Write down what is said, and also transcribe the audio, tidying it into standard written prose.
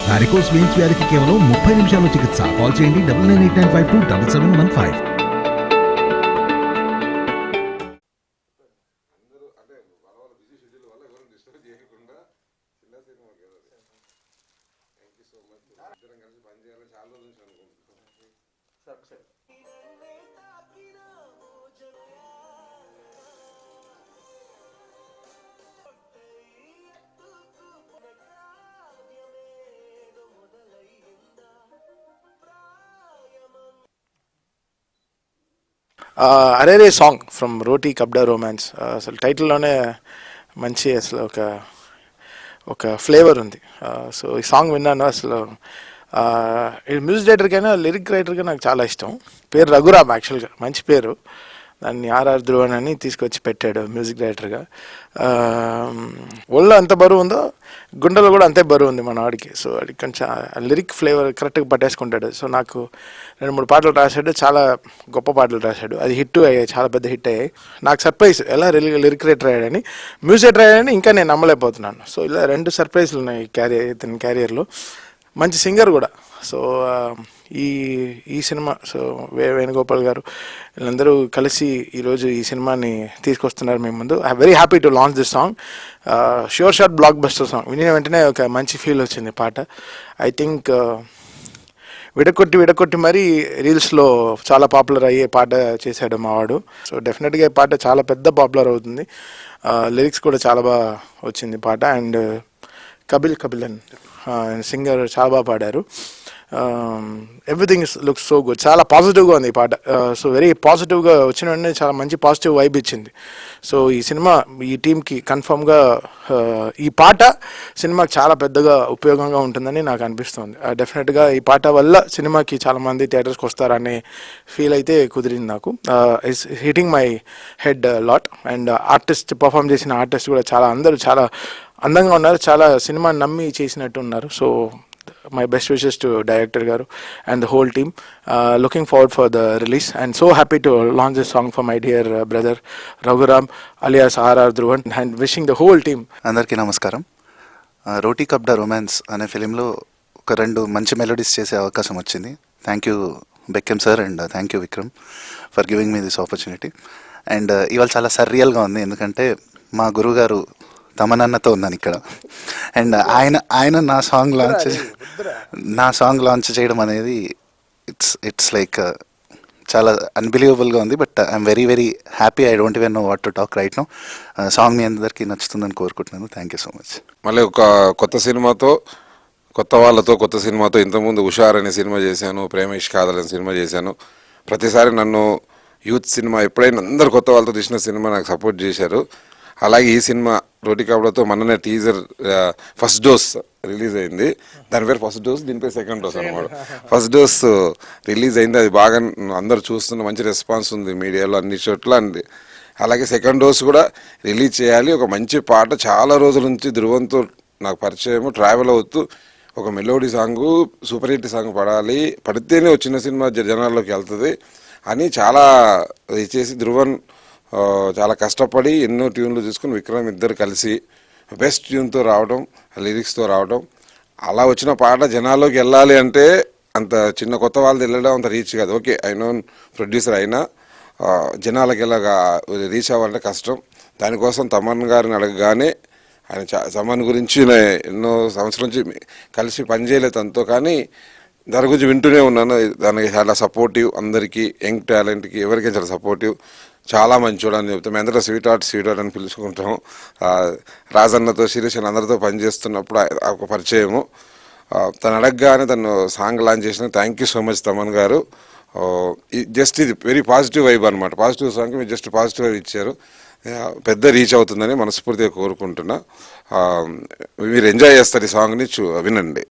Varicose veins వ్యాధికి కేవలం 30 నిమిషాల్లో చికిత్స. కాల్ చేయండి 9989527715. అరేరే సాంగ్ ఫ్రమ్ రోటీ కబ్డా రొమాన్స్. అసలు టైటిల్లోనే మంచి అసలు ఒక ఫ్లేవర్ ఉంది. సో ఈ సాంగ్ విన్నాను. అసలు మ్యూజిక్ డైరెక్టర్కైనా లిరిక్ రైటర్గా నాకు చాలా ఇష్టం. పేరు రఘురామ్, యాక్చువల్గా మంచి పేరు. దాన్ని ఆర్ఆర్ ధ్రువన్ అని తీసుకొచ్చి పెట్టాడు మ్యూజిక్ డైరెక్టర్గా. ఒళ్ళు ఎంత బరువు ఉందో గుండెలో కూడా అంతే బరువు ఉంది మన వాడికి. సో అది కొంచెం లిరిక్ ఫ్లేవర్ కరెక్ట్గా పట్టేసుకుంటాడు. సో నాకు 2-3 పాటలు రాశాడు, చాలా గొప్ప పాటలు రాశాడు. అది హిట్ అయ్యాయి, చాలా పెద్ద హిట్ అయ్యాయి. నాకు సర్ప్రైజ్ ఎలా లిరిక్ రైటర్ అయ్యాడని, మ్యూజిక్ డైరెక్టర్ అయ్యాడని ఇంకా నేను నమ్మలేకపోతున్నాను. సో ఇలా 2 సర్ప్రైజ్లు ఉన్నాయి ఇతని క్యారియర్లో. మంచి సింగర్ కూడా. సో ఈ సినిమా, సో వేణుగోపాల్ గారు వీళ్ళందరూ కలిసి ఈరోజు ఈ సినిమాని తీసుకొస్తున్నారు మేము ముందు. I very happy to launch this song. Sure shot block buster song. వినిన వెంటనే ఒక మంచి ఫీల్ వచ్చింది పాట. ఐ థింక్ విడకొట్టి మరీ రీల్స్లో చాలా పాపులర్ అయ్యే పాట చేశాడు మావాడు. సో డెఫినెట్గా ఈ పాట చాలా పెద్ద పాపులర్ అవుతుంది. లిరిక్స్ కూడా చాలా బాగా వచ్చింది పాట. అండ్ కపిల్ అండ్ సింగర్ చాలా బాగా పాడారు. Everything looks so good. చాలా పాజిటివ్గా ఉంది ఈ పాట. సో వెరీ పాజిటివ్గా వచ్చిన వెంటనే చాలా మంచి పాజిటివ్ వైబ్ ఇచ్చింది. సో ఈ సినిమా ఈ టీంకి కన్ఫామ్గా ఈ పాట సినిమాకి చాలా పెద్దగా ఉపయోగంగా ఉంటుందని నాకు అనిపిస్తుంది. డెఫినెట్గా ఈ పాట వల్ల సినిమాకి చాలామంది థియేటర్స్కి వస్తారనే ఫీల్ అయితే కుదిరింది నాకు. It's hitting my head lot. And artist perform చేసిన ఆర్టిస్ట్ కూడా అందరూ చాలా అందంగా ఉన్నారు. చాలా సినిమా నమ్మి చేసినట్టు ఉన్నారు. So my best wishes to director garu and the whole team. Looking forward for the release and so happy to launch this song for my dear brother Raghuram alias RR Dhruvan and wishing the whole team. Andarki namaskaram. Roti కబ్డా romance అనే ఫిలింలో ఒక 2 మంచి melodies చేసే అవకాశం వచ్చింది. Thank you Beckham sir and thank you Vikram for giving me this opportunity. And ఇవాళ చాలా సర్రియల్గా ఉంది, ఎందుకంటే మా గురువుగారు తమనన్నతో ఉన్నాను ఇక్కడ. అండ్ ఆయన నా సాంగ్ లాంచ్ చేయడం అనేది ఇట్స్ లైక్ చాలా అన్బిలీవబుల్గా ఉంది. But I'm very very happy. I don't even know what to talk right now. Song మీ అందరికీ నచ్చుతుందని కోరుకుంటున్నాను. Thank you so much. మళ్ళీ ఒక కొత్త సినిమాతో ఇంతకుముందు హుషార్ అనే సినిమా చేశాను, ప్రేమేష్ కాదల్ అనే సినిమా చేశాను. ప్రతిసారి నన్ను యూత్ సినిమా ఎప్పుడైనా అందరు కొత్త వాళ్ళతో తీసిన సినిమా నాకు సపోర్ట్ చేశారు. అలాగే ఈ సినిమా రోటీ కబ్డాతో మొన్ననే టీజర్ ఫస్ట్ డోస్ రిలీజ్ అయింది. దాని పేరు ఫస్ట్ డోస్, దీని పేరు సెకండ్ డోస్ అనమాట. ఫస్ట్ డోస్ రిలీజ్ అయింది, అది బాగా అందరూ చూస్తున్న మంచి రెస్పాన్స్ ఉంది మీడియాలో అన్ని చోట్ల. అండి అలాగే సెకండ్ డోస్ కూడా రిలీజ్ చేయాలి. ఒక మంచి పాట చాలా రోజుల నుంచి ధృవంతో నాకు పరిచయం, ట్రావెల్ అవుతూ ఒక melody song, super hit song పడితేనే వచ్చిన సినిమా జనాల్లోకి వెళ్తుంది అని చాలా ఇచ్చేసి ధృవన్ చాలా కష్టపడి ఎన్నో ట్యూన్లు తీసుకుని విక్రమ్ ఇద్దరు కలిసి బెస్ట్ ట్యూన్తో రావడం, లిరిక్స్తో రావడం, అలా వచ్చిన పాట జనాల్లోకి వెళ్ళాలి అంటే అంత చిన్న కొత్త వాళ్ళది వెళ్ళడం అంత రీచ్ కాదు. ఓకే, ఐ నోన్ ప్రొడ్యూసర్ అయినా జనాలకి ఎలాగా రీచ్ అవ్వాలంటే కష్టం. దానికోసం తమన్ గారిని అడగగానే ఆయన తమన్ గురించి ఎన్నో సంవత్సరం నుంచి కలిసి పనిచేయలేదు తనతో, కానీ దాని గురించి వింటూనే ఉన్నాను. దానికి చాలా సపోర్టివ్, అందరికీ యంగ్ టాలెంట్కి ఎవరికైనా చాలా సపోర్టివ్, చాలా మంచోడు అని చెప్తాం. మేము అందరూ స్వీట్ ఆర్ట్ అని పిలుచుకుంటాం. రాజన్నతో శిరీష్ అందరితో పనిచేస్తున్నప్పుడు ఒక పరిచయము. తను అడగగానే తను సాంగ్ లాంచ్ చేసిన. Thank you so much Thaman గారు. జస్ట్ ఇది వెరీ పాజిటివ్ వైబ్ అనమాట. పాజిటివ్ సాంగ్ మీరు జస్ట్ పాజిటివ్ వైబ్ ఇచ్చారు. పెద్ద రీచ్ అవుతుందని మనస్ఫూర్తిగా కోరుకుంటున్నా. మీరు ఎంజాయ్ చేస్తారు ఈ సాంగ్ని, వినండి.